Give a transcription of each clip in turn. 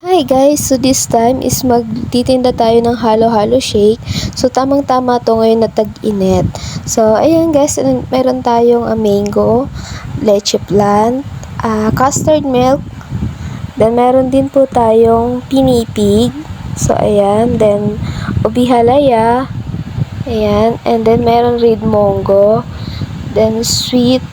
Hi guys! So this time is magtitinda tayo ng halo-halo shake. So tamang-tama to ngayon na tag-init. So ayan guys, meron tayong mango, leche flan, custard milk, then meron din po tayong pinipig. So ayan, then ubi halaya, ayan, and then meron red mongo, then sweet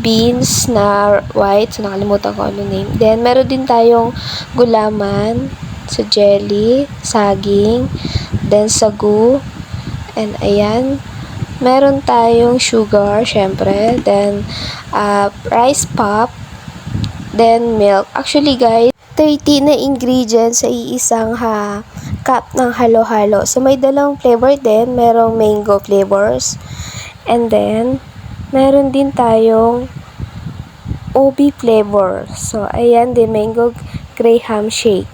beans na white. So, nakalimutan ko ano name. Then, meron din tayong gulaman, so jelly, saging, then sagu, and ayan. Meron tayong sugar, syempre. Then, rice pop, then milk. Actually, guys, 30 na ingredients sa iisang cup ng halo-halo. So, may dalawang flavor din. Merong mango flavors. And then, meron din tayong ubi flavor. So, ayan din, mango graham shake.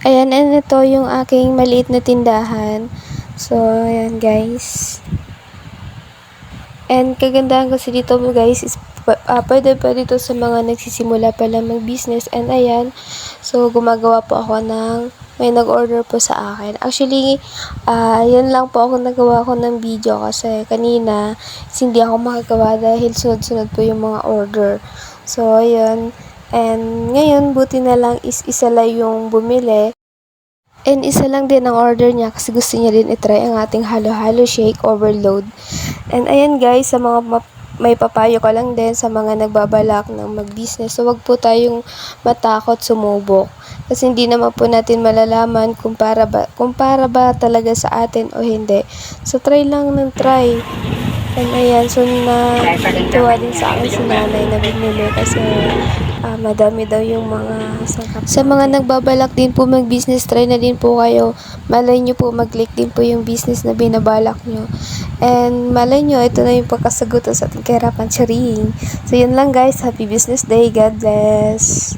Ayan, and ito yung aking maliit na tindahan. So, ayan guys. And kagandahan kasi dito guys is pwede to sa mga nagsisimula pa lang mag-business. And ayan, so gumagawa po ako ng may nag-order po sa akin. Actually, yan lang po ako nagawa ko ng video kasi kanina hindi ako makagawa dahil sunod-sunod po yung mga order. So, ayun. And ngayon, buti na lang is isa lang yung bumili. And isa lang din ang order niya kasi gusto niya din itry ang ating halo-halo shake overload. And ayan guys, sa mga may papayo ko lang din sa mga nagbabalak ng mag-business. So, wag po tayong matakot sumubok. Kasi hindi naman po natin malalaman kung para ba talaga sa atin o hindi. So, try lang ng try. And ayan, so natuwa din sa akin si nanay na bumili kasi madami daw yung mga sangkap. Sa mga nagbabalak din po mag-business, try na din po kayo. Malay nyo po, mag-click din po yung business na binabalak nyo. And malay nyo, ito na yung pagkasagutan sa ating kahirapan. Charing! So, yun lang guys. Happy business day. God bless!